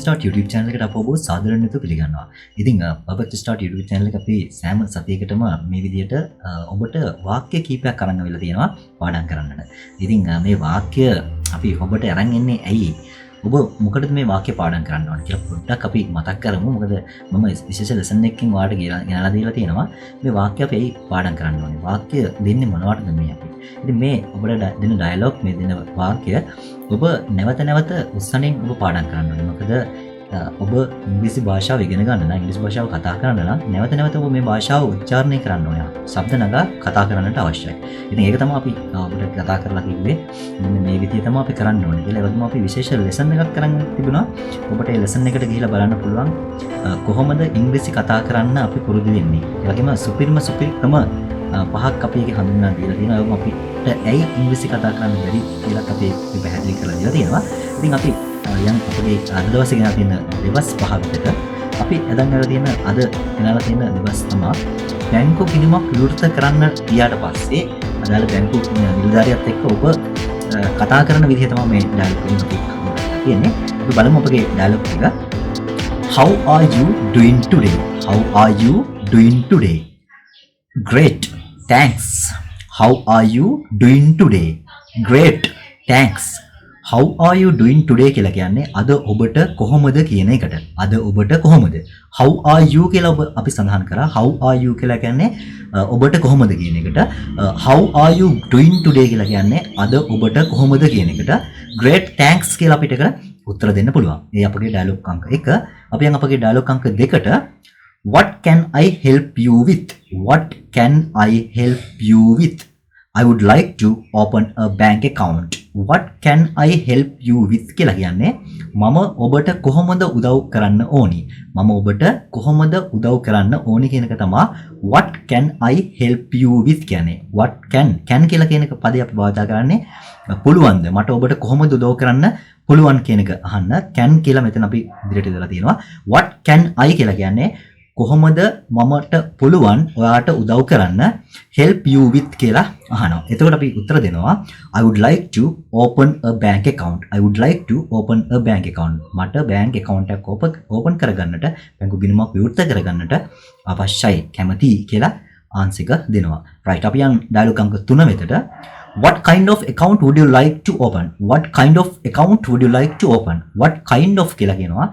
Start YouTube channel එකට අපව බොහෝ සාදරයෙන් පිළිගන්නවා. ඉතින් Perfect Start YouTube channel එක අපි සෑම සතියකටම මේ විදිහට ඔබට වාක්‍ය කීපයක් අරන් වෙලා තියෙනවා පාඩම් කරන්නට. ඉතින් මේ වාක්‍ය අපි ඔබට අරන් එන්නේ ඇයි? ඔබ මොකටද මේ වාක්‍ය පාඩම් කරන්න ඕනේ කියලා පොඩ්ඩක් අපි මතක් කරමු. මොකද මම විශේෂ ලෙසන් එකකින් ඔයාලට ගෙනලා දීලා තියෙනවා. මේ වාක්‍ය අපි ඇයි පාඩම් කරන්න ඕනේ? වාක්‍ය දෙන්නේ මොනවටද මේ අපි? ඉතින් මේ ඔබට දෙන ඩයලොග් මේ දෙන වාක්‍ය ඔබ නැවත නැවත උත්සාහයෙන් ඔබ පාඩම් කරන්න ඕනේ. මොකද ඔබ ඉංග්‍රීසි භාෂාව ඉගෙන ගන්න නම් ඉංග්‍රීසි භාෂාව කතා කරන්න නම් නැවත නැවත ඔබ මේ භාෂාව උච්චාරණය කරන්න ඕනේ. ශබ්ද නගා කතා කරන්නට අවශ්‍යයි. ඉතින් ඒක තමයි අපි ඔබට කතා කරලා කිව්වේ. මෙන්න මේ විදිය තමයි අපි කරන්න ඕනේ කියලා. ඒ වගේම අපි විශේෂ ලෙසන් එකක් කරන් තිබුණා. ඔබට ඒ ලෙසන් එකට ගිහිල්ලා බලන්න පුළුවන් කොහොමද ඉංග්‍රීසි කතා කරන්න අපි පුරුදු වෙන්නේ. ඒ වගේම සුපිරිම ක්‍රම පහක් අපි ඒකේ හඳුන්වලා දීලා තියෙනවා. ඒක අපිට ඇයි ඉංග්‍රීසි කතා කරන්න බැරි කියලා අපි පැහැදිලි කරලා දීලා තියෙනවා. ඉතින් අපි යම් අපේ අද දවසේ ගෙනලා තියෙන දෙවස් පහ විතර අපි අදන් ගලා තියෙන අද ගෙනලා තියෙන දෙවස් තමයි බැංකු ගිණුමක් විවෘත කරන්න ගියාට පස්සේ අදාළ බැංකු නිලධාරියාත් එක්ක ඔබ කතා කරන විදිහ තමයි මේ ඩයලොග් එකේ තියෙන්නේ. අපි බලමු අපගේ ඩයලොග් එක. How are you doing today? How are you doing today? Great. Thanks. How are you doing today? Great. Thanks. How are you doing today කියලා කියන්නේ අද ඔබට කොහොමද කියන එකට. අද ඔබට කොහොමද? How are you කියලා අපි සඳහන් කරා. How are you කියලා කියන්නේ ඔබට කොහොමද කියන එකට. How are you doing today කියලා කියන්නේ අද ඔබට කොහොමද කියන එකට. Great thanks කියලා අපිට උත්තර දෙන්න පුළුවන්. ඒ අපගේ ඩයලොග් අංක 1. අපි යන් අපගේ ඩයලොග් අංක 2ට What can I help you with? What can I help you with? I would like to open a bank account. What can I help you with කියලා කියන්නේ මම ඔබට කොහොමද උදව් කරන්න ඕනි? මම ඔබට කොහොමද උදව් කරන්න ඕනි කියන එක තමයි what can I help you with කියන්නේ. what can කියලා කියන එක පදේ අපි භාවිත කරන්නේ පුළුවන්ද? මට ඔබට කොහොමද උදව් කරන්න පුළුවන් කියන එක අහන්න can කියලා මෙතන අපි ඉදිරියට දාලා තියෙනවා. what can I කියලා කියන්නේ කොහොමද මමට පුළුවන් ඔයාට උදව් කරන්න help you with කියලා අහනවා. එතකොට අපි උත්තර දෙනවා I would like to open a bank account. I would like to open a bank account. මට bank account එකක් open කරගන්නට බැංකු ගිණුමක් විවෘත කරගන්නට අවශ්‍යයි කැමතියි කියලා ආන්සර් එක දෙනවා. right අපි යන් ඩයලොග් අංක 3 වෙතට What kind of account would you like to open? What kind of account would you like to open? What kind of කියලා කියනවා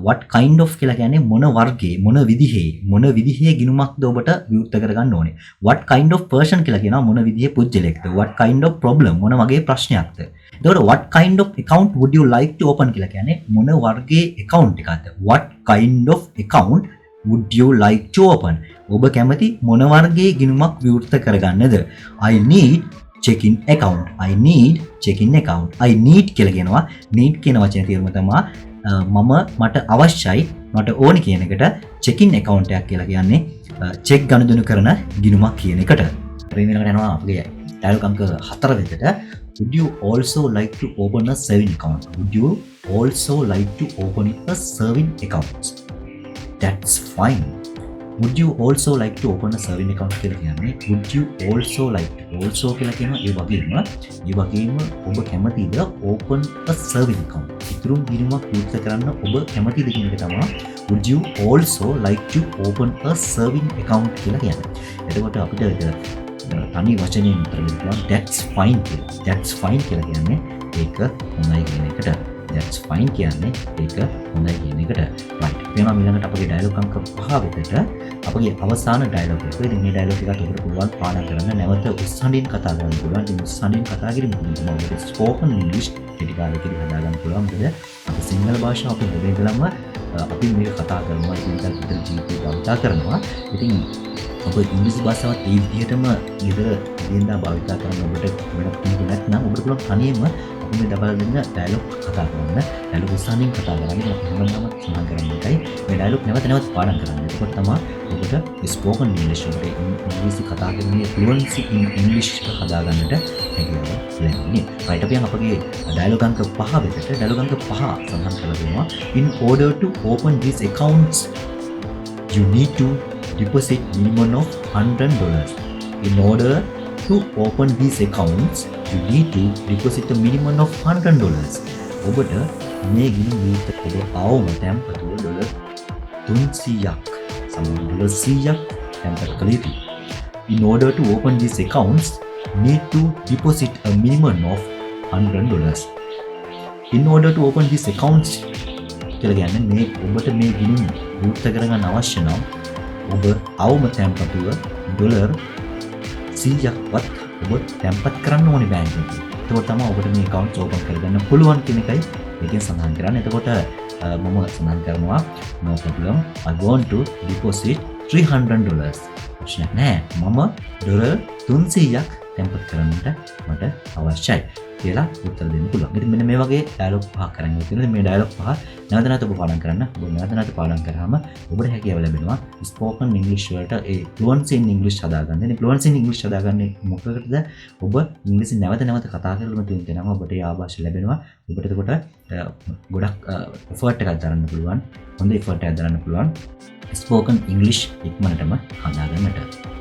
what kind of කියලා කියන්නේ මොන වර්ගයේ මොන විදිහේ ගිණුමක්ද ඔබට විවෘත කරගන්න ඕනේ. what kind of person කියලා කියනවා මොන විදිහේ පුජ්‍යලයක්ද. what kind of problem මොන වගේ ප්‍රශ්නයක්ද. එතකොට what kind of account would you like to open කියලා කියන්නේ මොන වර්ගයේ account එකක්ද. what kind of account would you like to open? ඔබ කැමති මොන වර්ගයේ ගිණුමක් විවෘත කරගන්නද. I need checking account. I need checking account. I need කියලා කියනවා need කියන වචනේ තේරුම තමයි මට අවශ්‍යයි මට ඕනි කියන එකට checking account එකක් කියලා කියන්නේ check ගනුදෙනු කරන ගිණුමක් කියන එකට. ඊළඟට යනවා අපගේ ඩයලොග් අංක 4 වෙතට Would you also like to open a saving account? Would you also like to open a saving account? That's fine. Would you also like to open a saving account කියලා කියන්නේ would you also like to also කියලා කියනවා ඒ වගේම ඔබ කැමතිද open a saving account ඉතුරු ගිණුමක් විවෘත කරන්න ඔබ කැමතිද කියන එක තමයි would you also like to open a saving account කියලා කියන්නේ. එතකොට අපිට තනි වචනයෙන් උත්තර දෙන්න පුළුවන් that's fine කියලා. that's fine කියලා කියන්නේ ඒක හොඳයි කියන එකට. that's fine කියන්නේ ඒක හොඳයි කියන එකට. right. එනවා ඊළඟට අපගේ ඩයලොග් අංක 5 වෙතට අපගේ අවසාන ඩයලොග් එක. ඉතින් මේ ඩයලොග් එකත් ඔබට පුළුවන් පාඩම් කරන්න නැවත උස්සහඬින් කතා කරන්න පුළුවන්. ඉතින් උස්සහඬින් කතා කිරීමෙන් තමයි ඔබට ස්පෝකන් ඉංග්‍රීසි ටෙලි කාර්යයකදී හදා ගන්න පුළුවන්. මොකද අපි සිංහල භාෂාව අපි මුලින් ඉඳලම අපි මේක කතා කරනවා ඉතින් විතර ජීවිතේ භාවිත කරනවා. ඉතින් ඔබ ඉංග්‍රීසි භාෂාවත් ඒ විදිහටම ඉදින්දා භාවිත කරන ඔබට වෙනත් කෙනෙක් නැත්නම් ඔබට පුළුවන් තනියම අපි මේ දබල දෙන්න ඩයලොග් කතා කරන්න. ඩයලොග් උස්සහඬින් කතා කරන්නේ අපි හැමදාම සමාන කරන්නේ මේ ඩයලොග් නැවත පාඩම් කරන්න. එතකොට තමයි ඔබට ස්පෝකන් ඉංග්‍රීසි වලට ඉංග්‍රීසි කතා කරන්නේ ෆ්ලුවන්සි ඉන් ඉංග්ලිෂ් හදා ගන්නට හැකියාව ලැබෙන්නේ. right අපි අපගේ ඩයලොග් අංක 5 වෙතට ඩයලොග් අංක 5 සඳහන් කරලා දෙනවා. In order to open these accounts you need to deposit minimum of $100. In order to open these accounts you need to deposit a minimum of $100. ඔබට මේ ගිණුම් විවෘත ඔබ අවම තැන්පතුව ඩොලර් 300ක් සමහර ඩොලර් 100ක් තැන්පත් කළ යුතුයි. In order to open these accounts, need to deposit a minimum of $100. In order to open these accounts කියලා කියන්නේ මේ ඔබට මේ ගිණුම් විවෘත කරගන්න අවශ්‍ය නම් ඔබ අවම තැන්පතුව ඩොලර් 100ක්වත් ඔබ තැන්පත් කරන්න ඕනේ බැංකුව එකේ. එතකොට තමයි ඔබට මේ account open කරගන්න පුළුවන් කියන එකයි මේකෙන් සඳහන් කරන්නේ. එතකොට මම සඳහන් කරනවා no problem I want to deposit $300. ප්‍රශ්නයක් නෑ. මම ඩොලර් 300ක් තැන්පත් කරන්නට මට අවශ්‍යයි කියලා උත්තර දෙන්න පුළුවන්. ඉතින් මෙන්න මේ වගේ ඩයලොග් පහක් කරන් තියෙනවා. මේ ඩයලොග් පහ නැවත නැවත ඔබ පාඩම් කරන්න. ඔබ නැවත නැවත පාඩම් කරාම ඔබට හැකියාව ලැබෙනවා ස්පෝකන් ඉංග්‍රීසි වලට ඒ ෆ්ලුවන්සි ඉන් ඉංග්‍රීසි හදාගන්න. ඉතින් ෆ්ලුවන්සි ඉන් ඉංග්‍රීසි හදාගන්නේ මොකකටද? ඔබ ඉංග්‍රීසි නැවත නැවත කතා කරලා තියෙනවා ඔබට ඒ ආభాෂ ලැබෙනවා. ඔබට එතකොට ගොඩක් එෆර්ට් එකක් දරන්න පුළුවන්. හොඳ එෆර්ට් එකක් දරන්න පුළුවන්. ස්පෝකන් ඉංග්‍රීසි ඉක්මනටම හදාගන්නට.